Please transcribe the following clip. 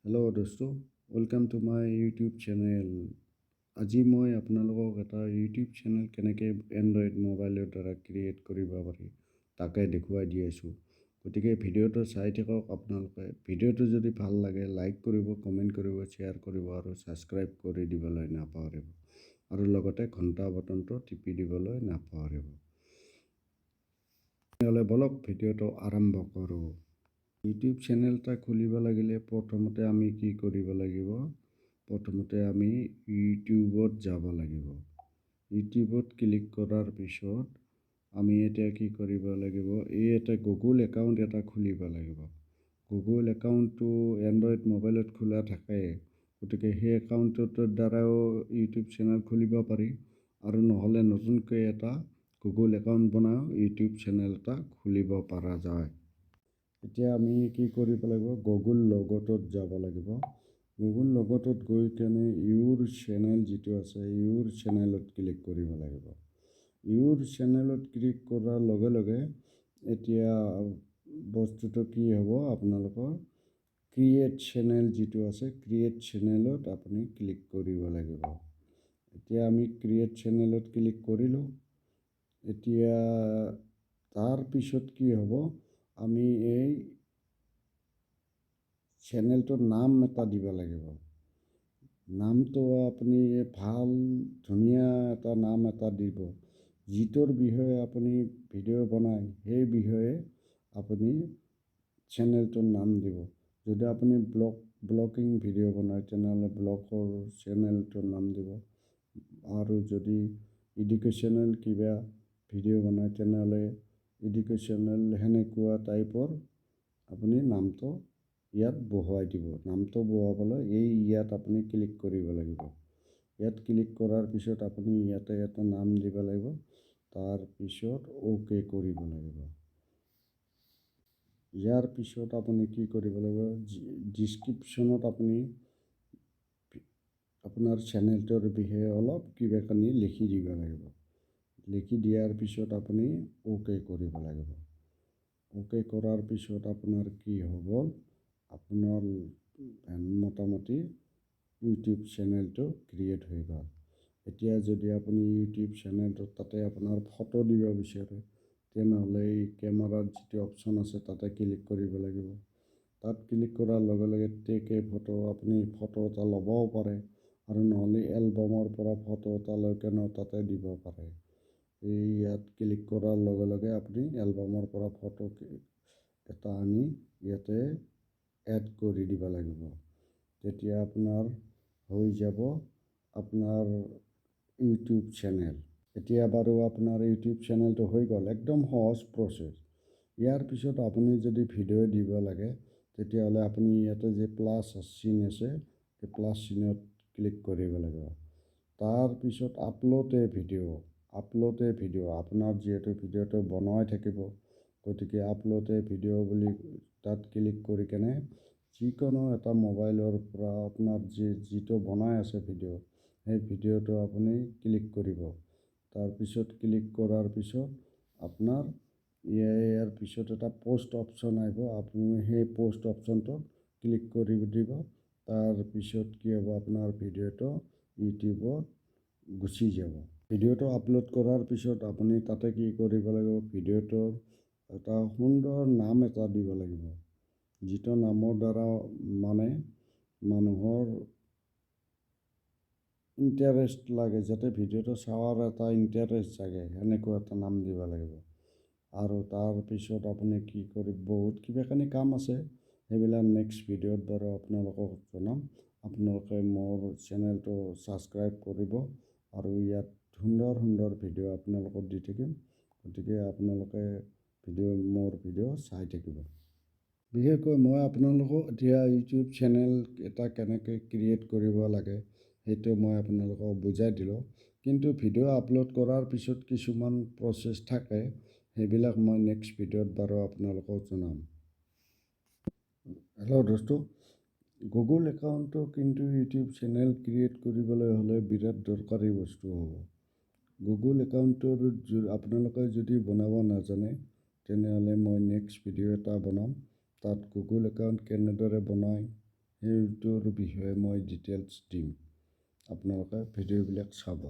Hello' দোস্ত, welcome to my YouTube channel. আজি মই আপোনালোকক এটা ইউটিউব চেনেল কেনেকৈ এণ্ড্ৰইড মোবাইলৰ দ্বাৰা ক্ৰিয়েট কৰিব পাৰি তাকে দেখুৱাই দি আছোঁ। গতিকে ভিডিঅ'টো চাই থাকক আপোনালোকে। ভিডিঅ'টো যদি ভাল লাগে লাইক কৰিব, কমেণ্ট কৰিব, শ্বেয়াৰ কৰিব আৰু ছাবস্ক্ৰাইব কৰি দিবলৈ নাপাহৰিব আৰু লগতে ঘণ্টা বটনটো টিপি দিবলৈ নাপাহৰিব। তেনেহ'লে বলক ভিডিঅ'টো আৰম্ভ কৰোঁ। ইউটিউব চেনেল এটা খুলিব লাগিলে প্ৰথমতে আমি কি কৰিব লাগিব? প্ৰথমতে আমি ইউটিউবত যাব লাগিব। ইউটিউবত ক্লিক কৰাৰ পিছত আমি এতিয়া কি কৰিব লাগিব? এই এটা গুগল একাউণ্ট এটা খুলিব লাগিব। গুগল একাউণ্টটো এণ্ড্ৰইড মোবাইলত খোলা থাকে, গতিকে সেই একাউণ্টটোৰ দ্বাৰাও ইউটিউব চেনেল খুলিব পাৰি আৰু নহ'লে নতুনকৈ এটা গুগল একাউণ্ট বনাই ইউটিউব চেনেল এটা খুলিব পৰা যায়। এতিয়া আমি কি কৰিব লাগিব? গুগল লগটোত যাব লাগিব। গুগল লগটোত গৈ কেনে ইউৰ চেনেল যিটো আছে ইউৰ চেনেলত ক্লিক কৰিব লাগিব। ইউৰ চেনেলত ক্লিক কৰাৰ লগে লগে এতিয়া বস্তুটো কি হ'ব? আপোনালোকৰ ক্ৰিয়েট চেনেল যিটো আছে ক্ৰিয়েট চেনেলত আপুনি ক্লিক কৰিব লাগিব। এতিয়া আমি ক্ৰিয়েট চেনেলত ক্লিক কৰিলোঁ। এতিয়া তাৰপিছত কি হ'ব? আমি এই চেনেলটোৰ নাম এটা দিব লাগিব। নামটো আপুনি ভাল ধুনীয়া এটা নাম এটা দিব। যিটোৰ বিষয়ে আপুনি ভিডিঅ' বনায় সেই বিষয়ে আপুনি চেনেলটোৰ নাম দিব। যদি আপুনি ব্লগিং ভিডিঅ' বনায় তেনেহ'লে ব্লগৰ চেনেলটোৰ নাম দিব। আৰু যদি এডুকেশ্যনেল কিবা ভিডিঅ' বনায় তেনেহ'লে এডুকেশ্যনেল সেনেকুৱা টাইপৰ আপুনি নামটো ইয়াত বহুৱাই দিব। নামটো বহুৱাবলৈ ইয়াত আপুনি ক্লিক কৰিব লাগিব। ইয়াত ক্লিক কৰাৰ পিছত আপুনি ইয়াতে এটা নাম দিব লাগিব। তাৰপিছত অ'কে কৰিব লাগিব। ইয়াৰ পিছত আপুনি কি কৰিব লাগিব? ডিছক্ৰিপশ্যনত আপুনি আপোনাৰ চেনেলটোৰ বিষয়ে অলপ কিবা কানি লিখি দিব লাগিব। লিখি দিয়াৰ পিছত আপুনি অ'কে কৰিব লাগিব। অ'কে কৰাৰ পিছত আপোনাৰ কি হ'ব? আপোনাৰ মোটামুটি ইউটিউব চেনেলটো ক্ৰিয়েট হৈ গ'ল। এতিয়া যদি আপুনি ইউটিউব চেনেলটোত তাতে আপোনাৰ ফটো দিব বিচাৰে তেনেহ'লে এই কেমেৰাৰ যিটো অপশ্যন আছে তাতে ক্লিক কৰিব লাগিব। তাত ক্লিক কৰাৰ লগে লগে টেক এ ফটো আপুনি ফটো এটা ল'বও পাৰে আৰু নহ'লে এলবামৰ পৰা ফটো এটা লৈ কেনেও তাতে দিব পাৰে। ইয়াত ক্লিক কৰাৰ লগে লগে আপুনি এলবামৰ পৰা ফটো এটা আনি ইয়াতে এড কৰি দিব লাগিব। তেতিয়া আপোনাৰ হৈ যাব আপোনাৰ ইউটিউব চেনেল। এতিয়া বাৰু আপোনাৰ ইউটিউব চেনেলটো হৈ গ'ল। একদম সহজ প্ৰচেছ। ইয়াৰ পিছত আপুনি যদি ভিডিঅ' দিব লাগে তেতিয়াহ'লে আপুনি ইয়াতে যে প্লাছ চিন আছে সেই প্লাছ চিনত ক্লিক কৰিব লাগিব। তাৰপিছত আপলোড এ ভিডিঅ' আপোনাৰ যিহেতু ভিডিঅ'টো বনাই থাকিব, গতিকে আপলোড এ ভিডিঅ' বুলি তাত ক্লিক কৰি কেনে যিকোনো এটা মোবাইলৰ পৰা আপোনাৰ যিটো বনাই আছে ভিডিঅ' সেই ভিডিঅ'টো আপুনি ক্লিক কৰিব। তাৰপিছত ক্লিক কৰাৰ পিছত আপোনাৰ ইয়াৰ পিছত এটা পোষ্ট অপশ্যন আহিব। আপুনি সেই পোষ্ট অপশ্যনটোত ক্লিক কৰি দিব। তাৰপিছত কি হ'ব? আপোনাৰ ভিডিঅ'টো ইউটিউবত গুচি যাব। ভিডিঅ'টো আপলোড কৰাৰ পিছত আপুনি তাতে কি কৰিব লাগিব? ভিডিঅ'টোৰ এটা সুন্দৰ নাম এটা দিব লাগিব। যিটো নামৰ দ্বাৰা মানে মানুহৰ ইণ্টাৰেষ্ট লাগে, যাতে ভিডিঅ'টো চোৱাৰ এটা ইণ্টাৰেষ্ট জাগে সেনেকুৱা এটা নাম দিব লাগিব। আৰু তাৰপিছত আপুনি কি কৰিব? বহুত কিবাকানি কাম আছে, সেইবিলাক নেক্সট ভিডিঅ'ত বাৰু আপোনালোকক জনাম। আপোনালোকে মোৰ চেনেলটো ছাবস্ক্ৰাইব কৰিব আৰু ইয়াত সুন্দৰ সুন্দৰ ভিডিঅ' আপোনালোকক দি থাকিম। গতিকে আপোনালোকে মোৰ ভিডিঅ' চাই থাকিব। বিশেষকৈ মই আপোনালোকক এতিয়া ইউটিউব চেনেল এটা কেনেকৈ ক্ৰিয়েট কৰিব লাগে সেইটো মই আপোনালোকক বুজাই দিলোঁ। কিন্তু ভিডিঅ' আপলোড কৰাৰ পিছত কিছুমান প্ৰচেছ থাকে, সেইবিলাক মই নেক্সট ভিডিঅ'ত বাৰু আপোনালোকক জনাম। হেল্ল' দোস্ত, গুগল একাউণ্টটো কিন্তু ইউটিউব চেনেল ক্ৰিয়েট কৰিবলৈ হ'লে বিৰাট দৰকাৰী বস্তু হ'ব। গুগল একাউণ্টৰ আপোনালোকে যদি বনাব নাজানে তেনেহ'লে মই নেক্সট ভিডিঅ' এটা বনাম। তাত গুগল একাউণ্ট কেনেদৰে বনায় সেইটোৰ বিষয়ে মই ডিটেইলছ দিম, আপোনালোকে ভিডিঅ'বিলাক চাব।